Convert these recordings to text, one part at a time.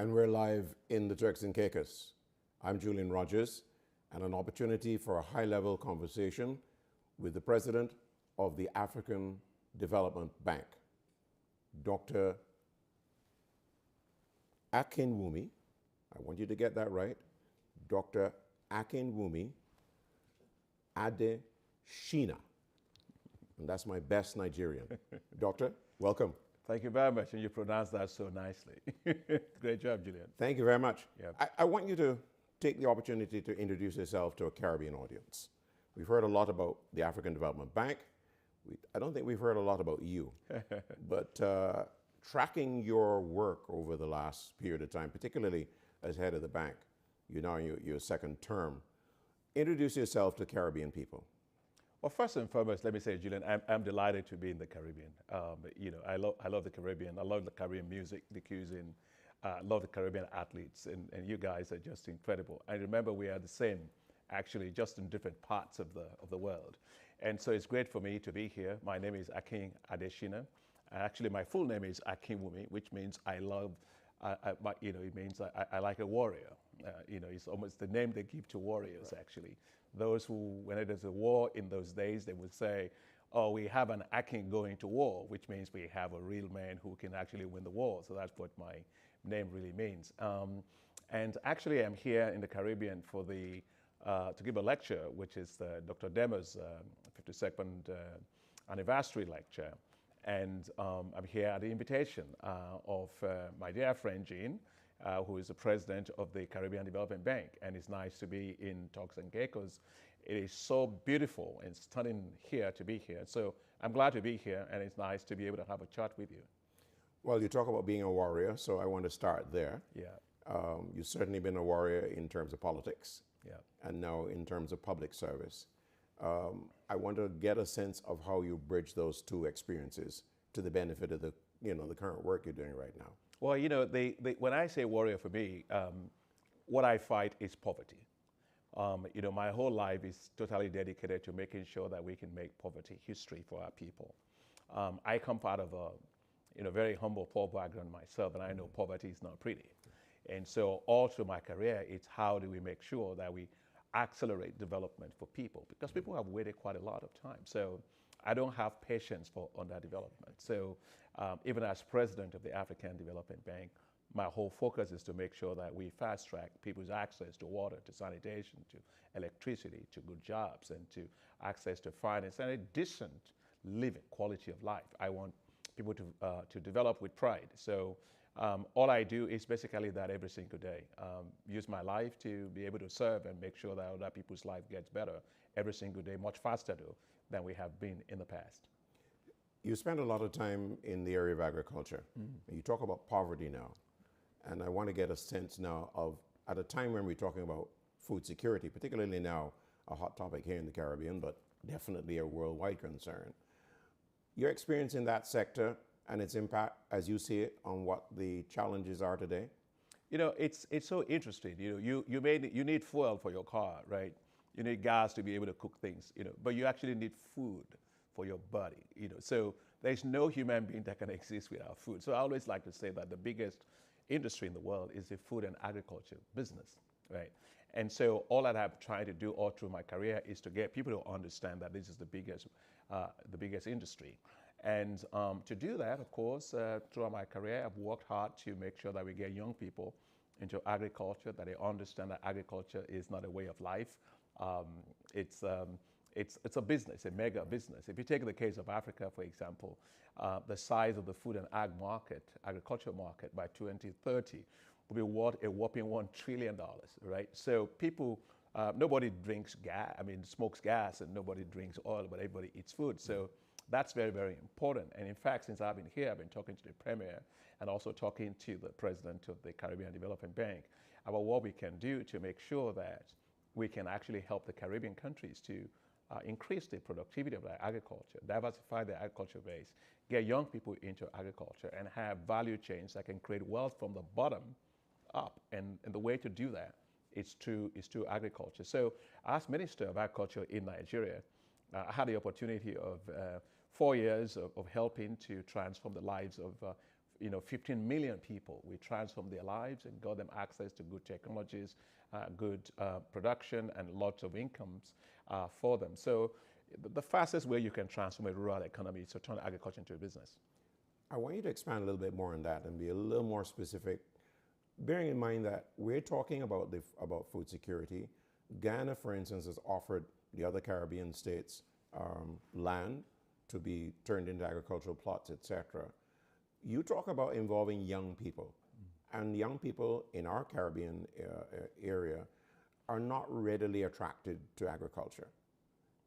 And we're live in the Turks and Caicos. I'm Julian Rogers, and an opportunity for a high-level conversation with the President of the African Development Bank, Dr. Akinwumi, I want you to get that right, Dr. Akinwumi Adesina. And that's my best Nigerian. Doctor, welcome. Thank you very much, and you pronounced that so nicely. Great job, Julian. Thank you very much. Yep. I want you to take the opportunity to introduce yourself to a Caribbean audience. We've heard a lot about the African Development Bank. I don't think we've heard a lot about you. But tracking your work over the last period of time, particularly as head of the bank, you're now in your second term. Introduce yourself to Caribbean people. Well, first and foremost, let me say, Julian, I'm delighted to be in the Caribbean. I love the Caribbean. I love the Caribbean music, the cuisine. I love the Caribbean athletes, and you guys are just incredible. I remember we are the same, actually, just in different parts of the world. And so it's great for me to be here. My name is Akinwumi Adesina. Actually, my full name is Akinwumi, which means I love, it means I like a warrior. It's almost the name they give to warriors, right. Actually. Those who, when there's a war in those days, they would say, oh, we have an Akin going to war, which means we have a real man who can actually win the war. So that's what my name really means. And actually, I'm here in the Caribbean for to give a lecture, which is Dr. Demas' 52nd anniversary lecture. And I'm here at the invitation of my dear friend Jean, who is the president of the Caribbean Development Bank. And it's nice to be in Turks and Caicos. It is so beautiful and stunning here to be here. So I'm glad to be here, and it's nice to be able to have a chat with you. Well, you talk about being a warrior, so I want to start there. Yeah. You've certainly been a warrior in terms of politics, yeah, and now in terms of public service. I want to get a sense of how you bridge those two experiences to the benefit of the current work you're doing right now. Well, when I say warrior for me, what I fight is poverty. My whole life is totally dedicated to making sure that we can make poverty history for our people. I come out of a very humble, poor background myself, and I know poverty is not pretty. And so all through my career, it's how do we make sure that we accelerate development for people, because people have waited quite a lot of time. So I don't have patience for underdevelopment. So even as president of the African Development Bank, my whole focus is to make sure that we fast track people's access to water, to sanitation, to electricity, to good jobs, and to access to finance and a decent living quality of life. I want people to develop with pride. So all I do is basically that every single day. Use my life to be able to serve and make sure that other people's life gets better every single day, much faster though than we have been in the past. You spend a lot of time in the area of agriculture. Mm-hmm. You talk about poverty now, and I want to get a sense now of, at a time when we're talking about food security, particularly now a hot topic here in the Caribbean, but definitely a worldwide concern. Your experience in that sector and its impact, as you see it, on what the challenges are today? It's so interesting. You need fuel for your car, right? You need gas to be able to cook things, but you actually need food for your body, So there's no human being that can exist without food. So I always like to say that the biggest industry in the world is the food and agriculture business, right? And so all that I've tried to do all through my career is to get people to understand that this is the biggest industry. And to do that, of course, throughout my career, I've worked hard to make sure that we get young people into agriculture, that they understand that agriculture is not a way of life. It's a business, a mega business. If you take the case of Africa, for example, the size of the food and agriculture market by 2030 will be worth a whopping $1 trillion, right? So people, nobody drinks gas, smokes gas, and nobody drinks oil, but everybody eats food. So that's very, very important. And in fact, since I've been here, I've been talking to the Premier and also talking to the President of the Caribbean Development Bank about what we can do to make sure that we can actually help the Caribbean countries to increase the productivity of their agriculture, diversify their agriculture base, get young people into agriculture, and have value chains that can create wealth from the bottom up. And the way to do that is through agriculture. So as Minister of Agriculture in Nigeria, I had the opportunity of 4 years of helping to transform the lives of 15 million people. We transformed their lives and got them access to good technologies, good production, and lots of incomes for them. So the fastest way you can transform a rural economy is to turn agriculture into a business. I want you to expand a little bit more on that and be a little more specific, bearing in mind that we're talking about food security. Ghana, for instance, has offered the other Caribbean states land to be turned into agricultural plots, etc. You talk about involving young people, and young people in our Caribbean area are not readily attracted to agriculture.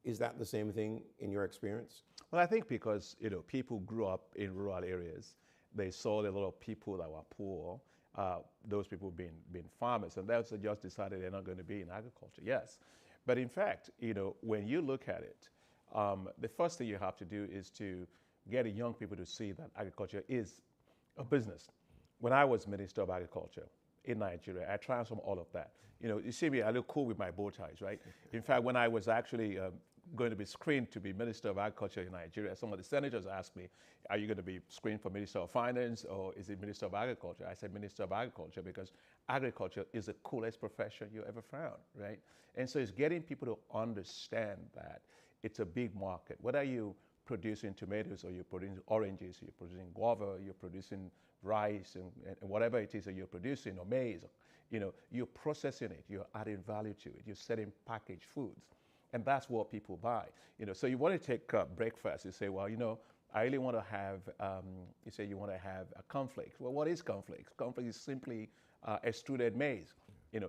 Is that the same thing in your experience? Well, I think because people grew up in rural areas, they saw a lot of people that were poor, those people being farmers, and they just decided they're not going to be in agriculture. Yes, but in fact, when you look at it, the first thing you have to do is to get young people to see that agriculture is a business. When I was Minister of Agriculture in Nigeria, I transformed all of that. You see me, I look cool with my bow ties, right? In fact, when I was actually going to be screened to be Minister of Agriculture in Nigeria, some of the senators asked me, are you going to be screened for Minister of Finance or is it Minister of Agriculture? I said Minister of Agriculture because agriculture is the coolest profession you ever found, right? And so it's getting people to understand that it's a big market. Whether you producing tomatoes or you're producing oranges, or you're producing guava, you're producing rice and whatever it is that you're producing, or maize, you're processing it, you're adding value to it, you're selling packaged foods. And that's what people buy. So you want to take breakfast, you say, well, I really want to have, you say you want to have a cornflakes. Well, what is cornflakes? Cornflakes is simply extruded maize.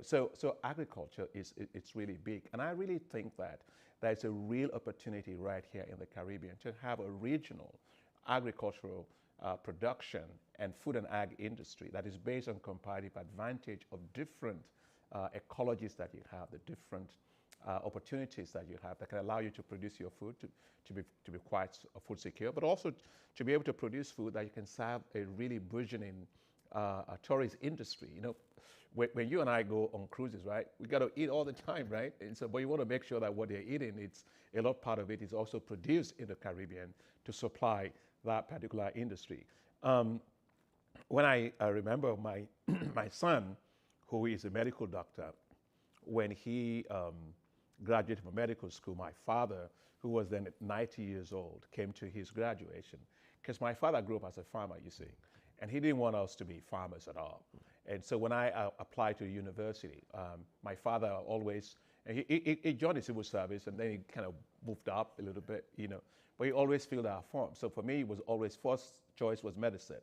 So agriculture it's really big. And I really think that there's a real opportunity right here in the Caribbean to have a regional agricultural production and food and ag industry that is based on comparative advantage of different ecologies that you have, the different opportunities that you have that can allow you to produce your food to be quite food secure, but also to be able to produce food that you can serve a really burgeoning tourist industry. When you and I go on cruises, right, we got to eat all the time, right? And so, but you want to make sure that what they're eating, it's a lot part of it is also produced in the Caribbean to supply that particular industry. When I remember my my son, who is a medical doctor, when he graduated from medical school, my father, who was then 90 years old, came to his graduation. Because my father grew up as a farmer, you see, and he didn't want us to be farmers at all. And so when I applied to university, my father always, he joined the civil service and then he kind of moved up a little bit, but he always filled our form. So for me, it was always first choice was medicine,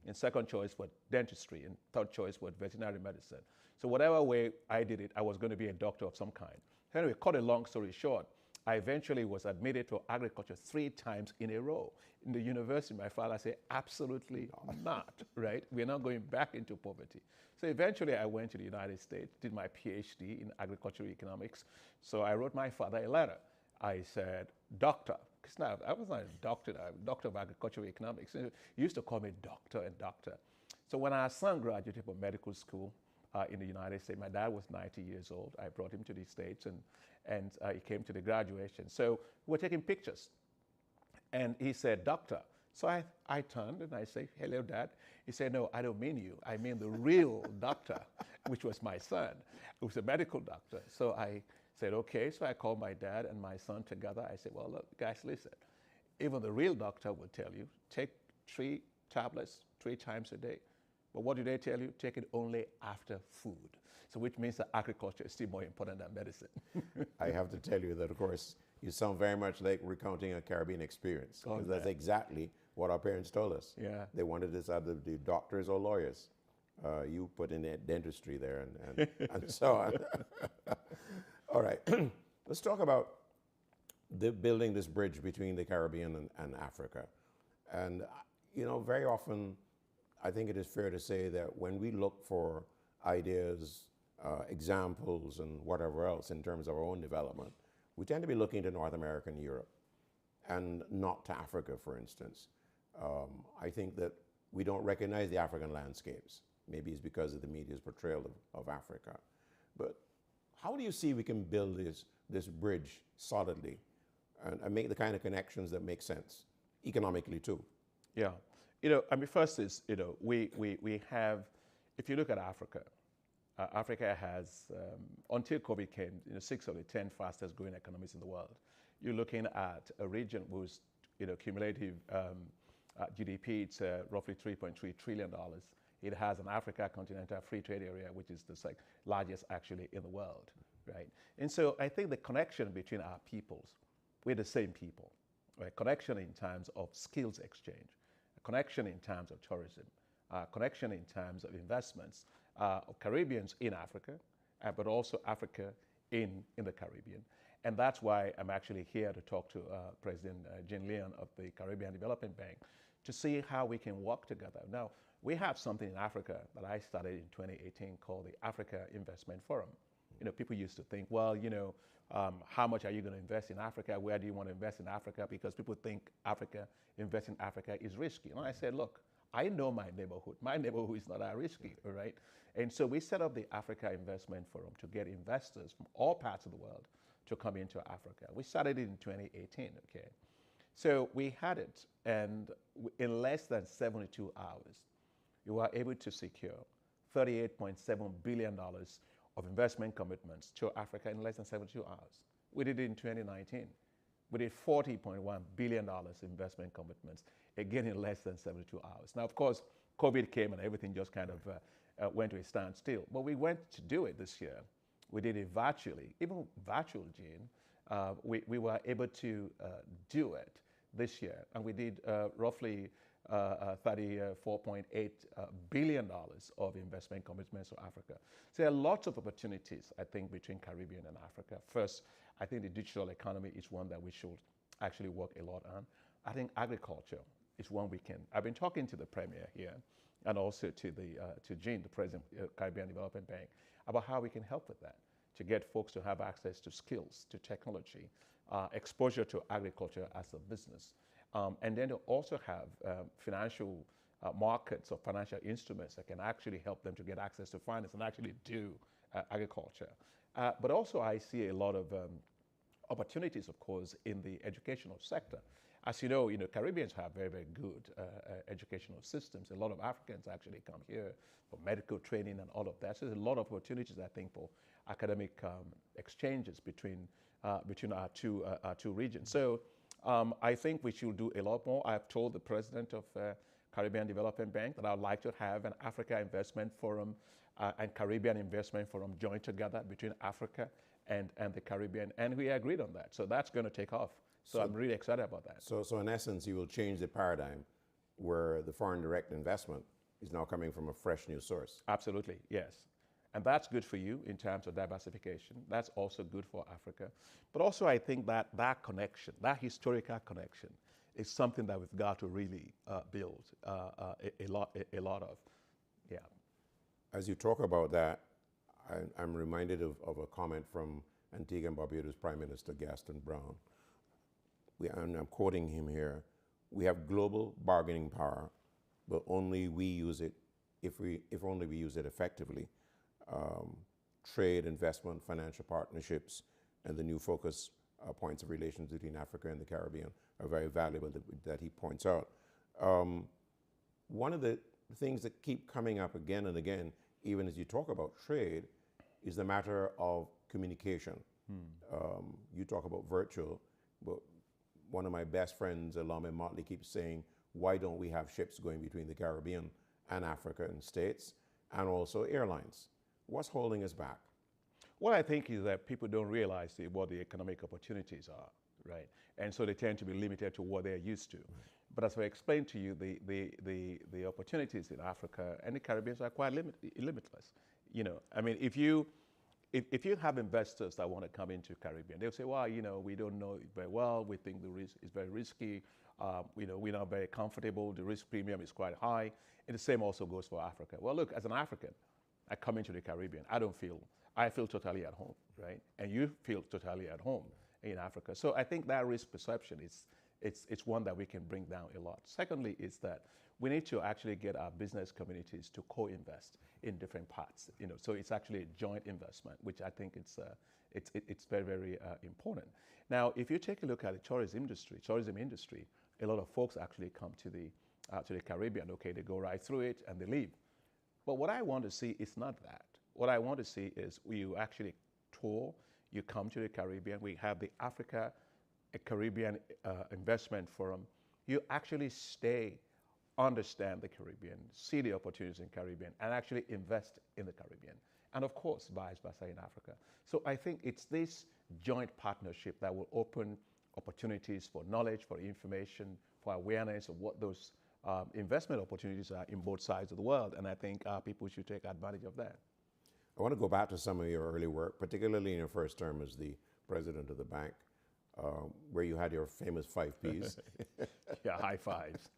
and second choice was dentistry, and third choice was veterinary medicine. So whatever way I did it, I was going to be a doctor of some kind. Anyway, cut a long story short, I eventually was admitted to agriculture 3 times in a row. In the university, my father said, absolutely not, right? We're not going back into poverty. So eventually I went to the United States, did my PhD in agricultural economics. So I wrote my father a letter. I said, doctor, because now I was not a doctor, I'm a doctor of agricultural economics. He used to call me doctor and doctor. So when our son graduated from medical school in the United States, my dad was 90 years old. I brought him to the States and he came to the graduation. So we were taking pictures. And he said, doctor. So I turned and I said, hello, Dad. He said, no, I don't mean you. I mean the real doctor, which was my son, who was a medical doctor. So I said, okay. So I called my dad and my son together. I said, well, look, guys, listen. Even the real doctor would tell you, take 3 tablets 3 times a day. But what do they tell you? Take it only after food. So which means that agriculture is still more important than medicine. I have to tell you that, of course, you sound very much like recounting a Caribbean experience. Because that's exactly what our parents told us. Yeah. They wanted us either to be doctors or lawyers. You put in dentistry there and so on. All right. Let's talk about building this bridge between the Caribbean and Africa. And, very often, I think it is fair to say that when we look for ideas, examples, and whatever else in terms of our own development, we tend to be looking to North America and Europe and not to Africa, for instance. I think that we don't recognize the African landscapes. Maybe it's because of the media's portrayal of Africa. But how do you see we can build this bridge solidly and make the kind of connections that make sense, economically too? Yeah. I mean, first is, we have, if you look at Africa, Africa has, until COVID came, 6 of the 10 fastest growing economies in the world. You're looking at a region whose, cumulative GDP, it's roughly $3.3 trillion. It has an Africa continental free trade area, which is the largest actually in the world, right? And so I think the connection between our peoples, we're the same people, right? Connection in terms of skills exchange, a connection in terms of tourism, connection in terms of investments, of Caribbeans in Africa, but also Africa in the Caribbean. And that's why I'm actually here to talk to President Julian of the Caribbean Development Bank to see how we can work together. Now, we have something in Africa that I started in 2018 called the Africa Investment Forum. People used to think, well, how much are you going to invest in Africa? Where do you want to invest in Africa? Because people think investing in Africa is risky. And I said, look, I know my neighborhood. My neighborhood is not that risky, all right? And so we set up the Africa Investment Forum to get investors from all parts of the world to come into Africa. We started it in 2018, okay? So we had it, and in less than 72 hours, we were able to secure $38.7 billion of investment commitments to Africa in less than 72 hours. We did it in 2019. We did $40.1 billion investment commitments, again in less than 72 hours. Now, of course, COVID came and everything just kind of went to a standstill. But we went to do it this year. We did it virtually, even virtual, Gene. We were able to do it this year, and we did roughly $34.8 billion of investment commitments to Africa. So there are lots of opportunities, I think, between Caribbean and Africa. First, I think the digital economy is one that we should actually work a lot on. I think agriculture is one we can. I've been talking to the Premier here and also to Gene, the President of Caribbean Development Bank, about how we can help with that, to get folks to have access to skills, to technology, exposure to agriculture as a business. And then to also have financial markets or financial instruments that can actually help them to get access to finance and actually do agriculture. But also I see a lot of opportunities, of course, in the educational sector. As you know, Caribbeans have very, very good educational systems. A lot of Africans actually come here for medical training and all of that. So there's a lot of opportunities, I think, for academic exchanges between our two regions. So I think we should do a lot more. I've told the president of Caribbean Development Bank that I'd like to have an Africa Investment Forum and Caribbean Investment Forum joined together between Africa and the Caribbean, and we agreed on that. So that's going to take off. So I'm really excited about that. So in essence, you will change the paradigm where the foreign direct investment is now coming from a fresh new source. Absolutely, yes. And that's good for you in terms of diversification. That's also good for Africa. But also I think that that connection, that historical connection, is something that we've got to really build a lot of. Yeah. As you talk about that, I'm reminded of a comment from Antigua and Barbuda's Prime Minister Gaston Brown. And I'm quoting him here: "We have global bargaining power, but only we use it if only we use it effectively. Trade, investment, financial partnerships, and the new focus points of relations between Africa and the Caribbean are very valuable that he points out." One of the things that keep coming up again and again, even as you talk about trade, is the matter of communication. You talk about virtual, but one of my best friends, Alame Motley, keeps saying, why don't we have ships going between the Caribbean and Africa and states, and also airlines? What's holding us back? What I think is that people don't realize what the economic opportunities are, right? And so they tend to be limited to what they're used to. But as I explained to you, the opportunities in Africa and the Caribbean are quite limitless. I mean, if you have investors that want to come into Caribbean, they'll say, well, we don't know it very well. We think the risk is very risky. We're not very comfortable. The risk premium is quite high. And the same also goes for Africa. Well, look, as an African, I come into the Caribbean. I feel totally at home, right? And you feel totally at home in Africa. So I think that risk perception it's one that we can bring down a lot. Secondly, is that we need to actually get our business communities to co-invest in different parts. So it's actually a joint investment, which I think it's very, very important. Now, if you take a look at the tourism industry, a lot of folks actually come to to the Caribbean. Okay, they go right through it and they leave. But what I want to see is not that. What I want to see is you actually tour, you come to the Caribbean. We have the Africa Caribbean Investment Forum. You actually stay, understand the Caribbean, see the opportunities in Caribbean, and actually invest in the Caribbean. And of course, vice versa in Africa. So I think it's this joint partnership that will open opportunities for knowledge, for information, for awareness of what those investment opportunities are in both sides of the world. And I think people should take advantage of that. I want to go back to some of your early work, particularly in your first term as the president of the bank, where you had your famous 5 Ps. Yeah, high fives.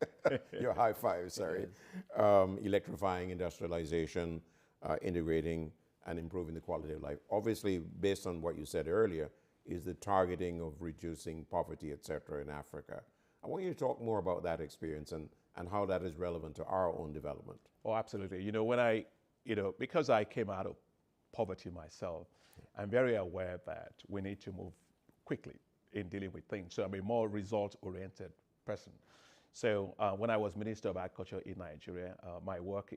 Your high fives, sorry. Electrifying industrialization, integrating and improving the quality of life. Obviously, based on what you said earlier, is the targeting of reducing poverty, et cetera, in Africa. I want you to talk more about that experience and how that is relevant to our own development. Oh, absolutely. You know, because I came out of poverty myself, I'm very aware that we need to move quickly in dealing with things. So I'm a more result-oriented person. So when I was Minister of Agriculture in Nigeria, my work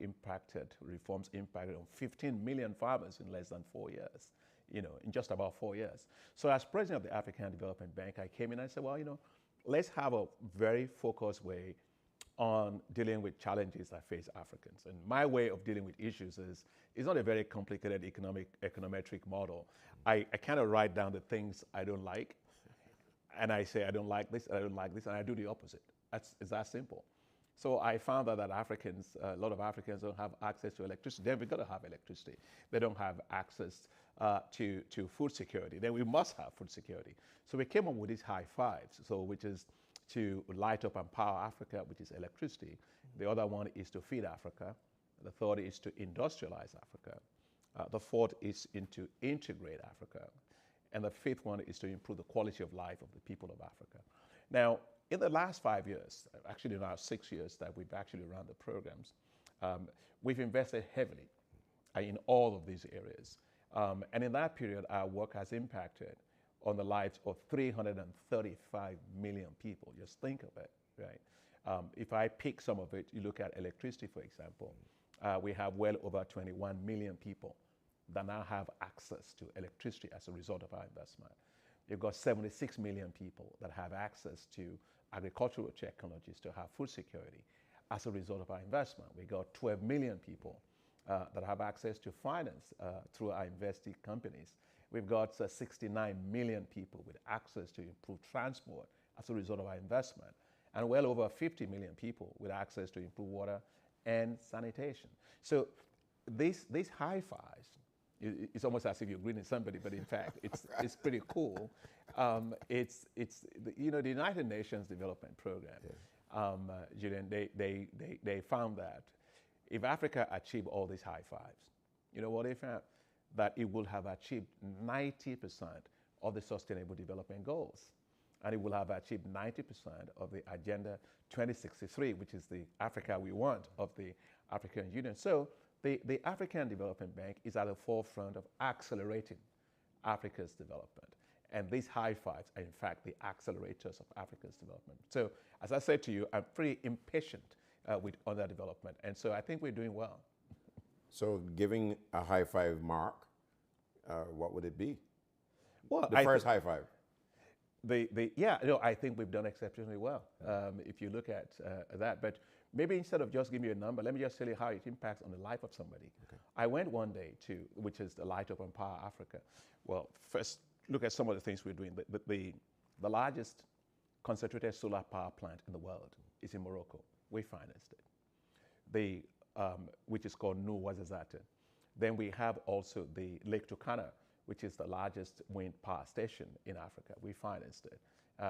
reforms impacted on 15 million farmers in less than 4 years, in just about 4 years. So as president of the African Development Bank, I came in and I said, well, let's have a very focused way on dealing with challenges that face Africans. And my way of dealing with issues is not a very complicated econometric model. I kind of write down the things I don't like, and I say, I don't like this, I don't like this, and I do the opposite. It's that simple. So I found that Africans, a lot of Africans don't have access to electricity. Then we've got to have electricity. They don't have access to food security. Then we must have food security. So we came up with these high fives, which is to light up and power Africa, which is electricity. The other one is to feed Africa. The third is to industrialize Africa. The fourth is to integrate Africa. And the fifth one is to improve the quality of life of the people of Africa. Now, in the last 5 years, actually now 6 years that we've actually run the programs, we've invested heavily in all of these areas. And in that period, our work has impacted on the lives of 335 million people. Just think of it, right? If I pick some of it, you look at electricity, for example, we have well over 21 million people that now have access to electricity as a result of our investment. You've got 76 million people that have access to agricultural technologies to have food security as a result of our investment. We got 12 million people that have access to finance through our invested companies. We've got 69 million people with access to improved transport as a result of our investment, and well over 50 million people with access to improved water and sanitation. So these high fives, it's almost as if you're greeting somebody, but in fact, it's pretty cool. The United Nations Development Program, Julian, they found that if Africa achieved all these high fives, you know what they found? That it will have achieved 90% of the Sustainable Development Goals. And it will have achieved 90% of the Agenda 2063, which is the Africa we want of the African Union. So the African Development Bank is at the forefront of accelerating Africa's development. And these high fives are, in fact, the accelerators of Africa's development. So, as I said to you, I'm pretty impatient with underdevelopment. And so I think we're doing well. So, giving a high five mark, what would it be? Well, the first high five. I think we've done exceptionally well. If you look at that, but maybe instead of just giving you a number, let me just tell you how it impacts on the life of somebody. Okay. I went one day which is the Light Up and Power Africa. Well, first look at some of the things we're doing. The largest concentrated solar power plant in the world is in Morocco. We financed it. Which is called Nuwazazate. Then we have also the Lake Turkana, which is the largest wind power station in Africa. We financed it.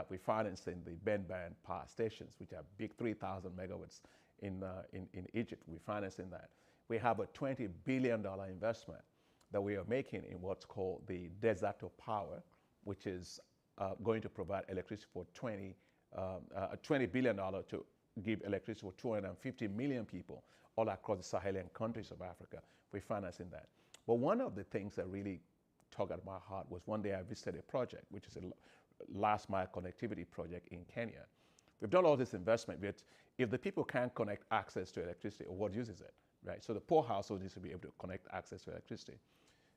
We financed in the Benban power stations, which are big 3,000 megawatts in Egypt. We financed in that. We have a $20 billion investment that we are making in what's called the Desert of Power, which is going to provide electricity for $20 billion to give electricity for 250 million people all across the Sahelian countries of Africa. We finance in that. But one of the things that really tugged at my heart was one day I visited a project, which is a last mile connectivity project in Kenya, we've done all this investment, but if the people can't connect access to electricity, what uses it, right? So the poor household needs to be able to connect access to electricity.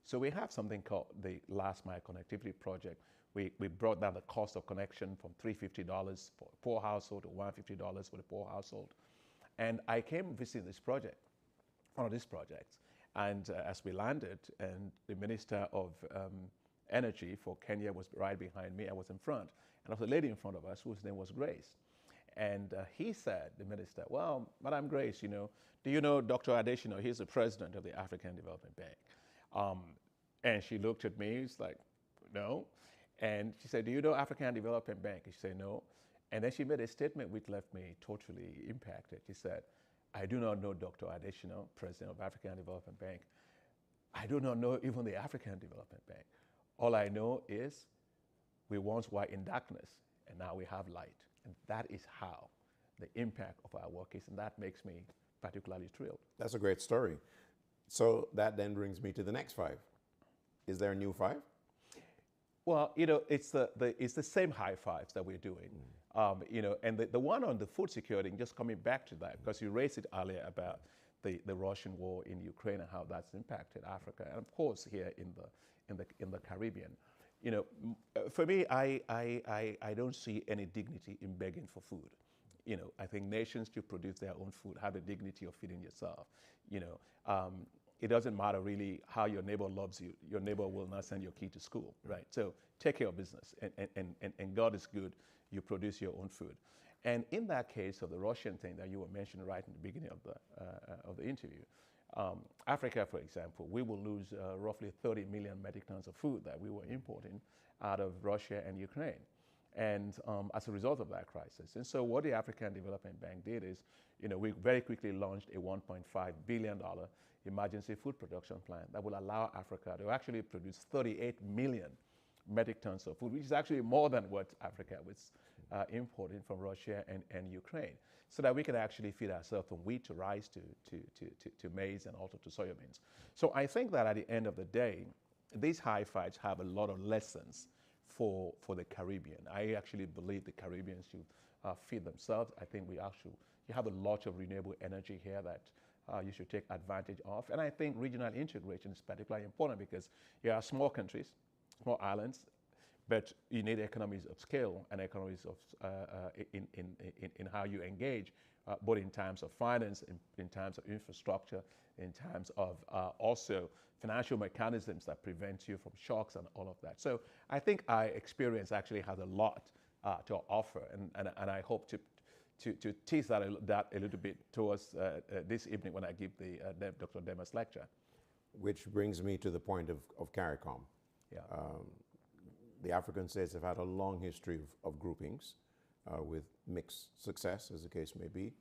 So we have something called the Last Mile Connectivity Project. We brought down the cost of connection from $350 for a poor household to $150 for the poor household. And I came visiting this project, one of these projects, and as we landed, and the Minister of Energy for Kenya was right behind me, I was in front, and there was a lady in front of us whose name was Grace. And he said, the minister, well, Madam Grace, you know, do you know Dr. Adesina? He's the president of the African Development Bank. And she looked at me, it's like, no. And she said, do you know African Development Bank? And she said, no. And then she made a statement which left me totally impacted. She said, I do not know Dr. Adesina, president of African Development Bank. I do not know even the African Development Bank. All I know is we once were in darkness, and now we have light. And that is how the impact of our work is, and that makes me particularly thrilled. That's a great story. So that then brings me to the next 5. Is there a new 5? Well, you know, it's the same high fives that we're doing. You know, and the one on the food security, and just coming back to that, because you raised it earlier about the Russian war in Ukraine and how that's impacted Africa, and of course here in the Caribbean. You know, for me, I don't see any dignity in begging for food. You know, I think nations should produce their own food, have the dignity of feeding yourself. You know, it doesn't matter really how your neighbor loves you. Your neighbor will not send your kid to school, right? So take care of business, and God is good. You produce your own food. And in that case of the Russian thing that you were mentioning right in the beginning of the interview, Africa, for example, we will lose roughly 30 million metric tons of food that we were importing out of Russia and Ukraine, and as a result of that crisis. And so what the African Development Bank did is, you know, we very quickly launched a $1.5 billion emergency food production plan that will allow Africa to actually produce 38 million metric tons of food, which is actually more than what Africa was importing from Russia and Ukraine, so that we can actually feed ourselves from wheat to rice to maize and also to soybeans. So I think that at the end of the day, these high fives have a lot of lessons for the Caribbean. I actually believe the Caribbeans should feed themselves. I think you have a lot of renewable energy here that you should take advantage of. And I think regional integration is particularly important because you are small countries, small islands, but you need economies of scale and economies of in how you engage, both in terms of finance, in terms of infrastructure, in terms of also financial mechanisms that prevent you from shocks and all of that. So I think our experience actually has a lot to offer, and I hope to tease that a little bit towards this evening when I give the Dr. Demas Lecture. Which brings me to the point of CARICOM. Yeah. The African states have had a long history of groupings with mixed success, as the case may be.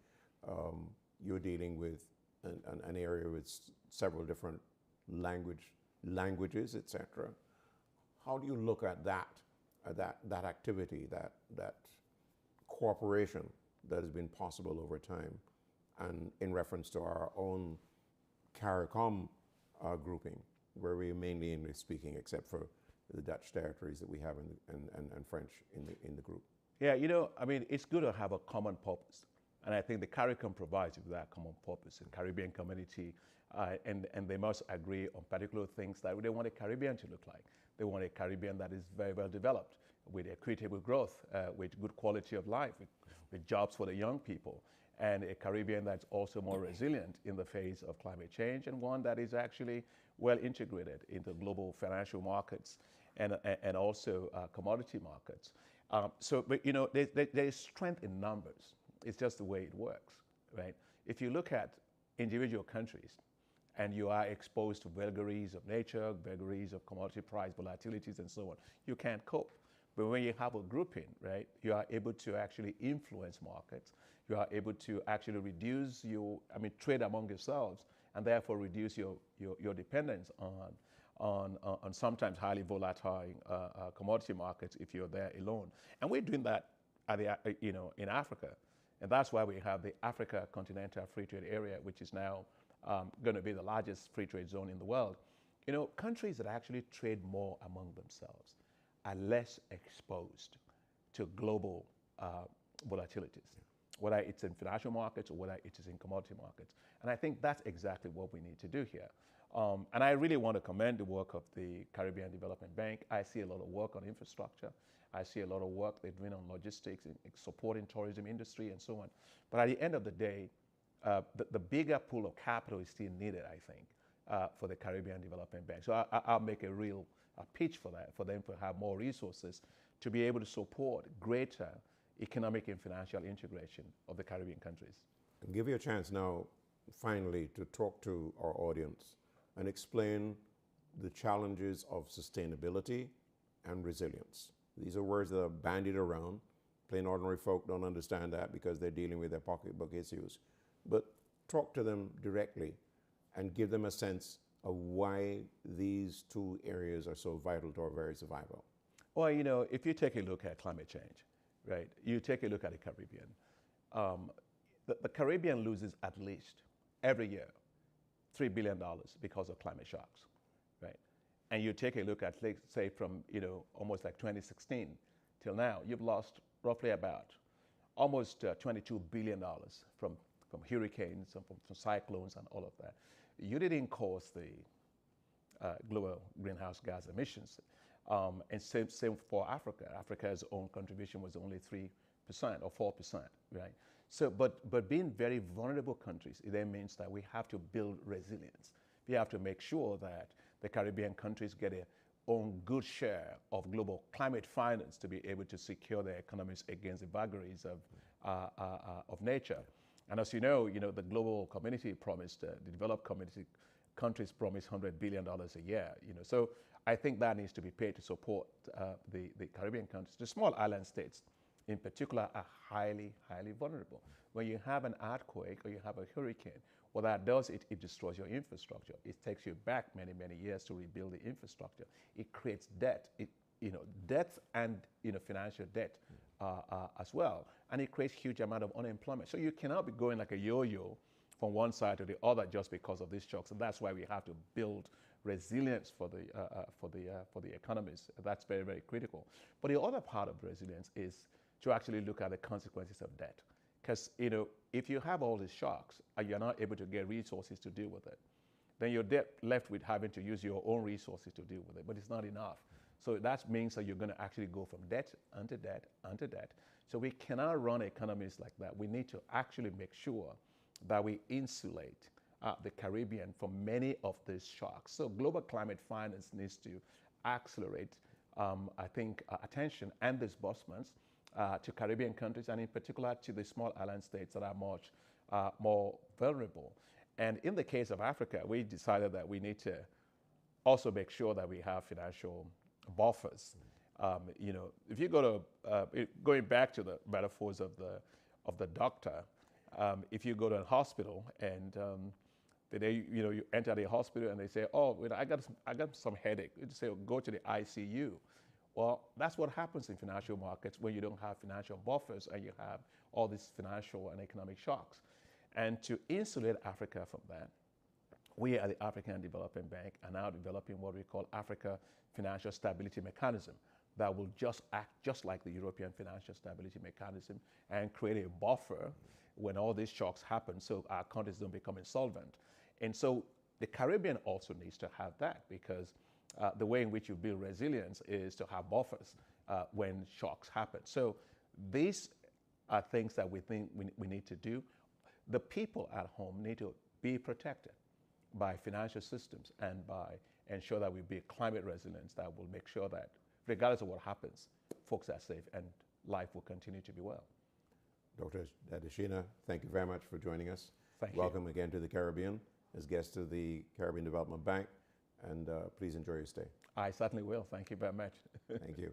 You're dealing with an area with several different languages, etc. How do you look at that activity, that cooperation that has been possible over time, and in reference to our own CARICOM grouping, where we're mainly English speaking, except for the Dutch territories that we have and French in the group? Yeah, you know, I mean, it's good to have a common purpose. And I think the CARICOM provides you that common purpose in Caribbean community. And they must agree on particular things that they want a Caribbean to look like. They want a Caribbean that is very well developed, with equitable growth, with good quality of life, with jobs for the young people, and a Caribbean that's also more resilient in the face of climate change, and one that is actually well integrated into global financial markets and also commodity markets. But you know, there's strength in numbers. It's just the way it works, right? If you look at individual countries and you are exposed to vagaries of nature, vagaries of commodity price volatilities and so on, you can't cope. But when you have a grouping, right, you are able to actually influence markets. You are able to actually reduce trade among yourselves, and therefore reduce your dependence on sometimes highly volatile commodity markets if you're there alone. And we're doing that in Africa. And that's why we have the Africa Continental Free Trade Area, which is now going to be the largest free trade zone in the world. You know, countries that actually trade more among themselves are less exposed to global volatilities, whether it's in financial markets or whether it is in commodity markets. And I think that's exactly what we need to do here. And I really want to commend the work of the Caribbean Development Bank. I see a lot of work on infrastructure. I see a lot of work they're doing on logistics, in supporting tourism industry and so on. But at the end of the day, the bigger pool of capital is still needed, I think, for the Caribbean Development Bank. So I'll make a real pitch for that, for them to have more resources to be able to support greater economic and financial integration of the Caribbean countries. And give you a chance now, finally, to talk to our audience and explain the challenges of sustainability and resilience. These are words that are bandied around. Plain ordinary folk don't understand that because they're dealing with their pocketbook issues. But talk to them directly and give them a sense of why these two areas are so vital to our very survival. Well, you know, if you take a look at climate change, right, you take a look at the Caribbean, the Caribbean loses at least every year $3 billion because of climate shocks, right? And you take a look at, say, from, you know, almost like 2016 till now, you've lost roughly about almost $22 billion from hurricanes, from cyclones and all of that. You didn't cause the global greenhouse gas emissions. And same for Africa. Africa's own contribution was only 3% or 4%, right? So, but being very vulnerable countries, it then means that we have to build resilience. We have to make sure that the Caribbean countries get their own good share of global climate finance to be able to secure their economies against the vagaries of nature. And as you know, the global community promised, the developed community countries promised $100 billion a year. So I think that needs to be paid to support the Caribbean countries. The small island states, in particular, are highly, highly vulnerable. When you have an earthquake or you have a hurricane, what that does, it destroys your infrastructure. It takes you back many, many years to rebuild the infrastructure. It creates debt, debt and financial debt as well. And it creates huge amount of unemployment. So you cannot be going like a yo-yo from one side to the other just because of these shocks. And that's why we have to build resilience for the economies. That's very, very critical. But the other part of resilience is to actually look at the consequences of debt. Because if you have all these shocks and you're not able to get resources to deal with it, then you're left with having to use your own resources to deal with it, but it's not enough. So that means that you're going to actually go from debt onto debt onto debt. So we cannot run economies like that. We need to actually make sure that we insulate the Caribbean from many of these shocks. So global climate finance needs to accelerate, I think, attention and disbursements to Caribbean countries, and in particular to the small island states that are much more vulnerable. And in the case of Africa, we decided that we need to also make sure that we have financial buffers. If you go to, going back to the metaphors of the doctor, if you go to a hospital and you enter the hospital and they say, oh, I got some headache. You say, oh, go to the ICU. Well, that's what happens in financial markets when you don't have financial buffers and you have all these financial and economic shocks. And to insulate Africa from that, we at the African Development Bank are now developing what we call Africa Financial Stability Mechanism that will just act just like the European Financial Stability Mechanism and create a buffer when all these shocks happen so our countries don't become insolvent. And so the Caribbean also needs to have that because the way in which you build resilience is to have buffers when shocks happen. So these are things that we think we need to do. The people at home need to be protected by financial systems and by ensure that we build climate resilience that will make sure that regardless of what happens, folks are safe and life will continue to be well. Dr. Adesina, thank you very much for joining us. Thank you. Welcome again to the Caribbean as guest of the Caribbean Development Bank, and please enjoy your stay. I certainly will. Thank you very much. Thank you.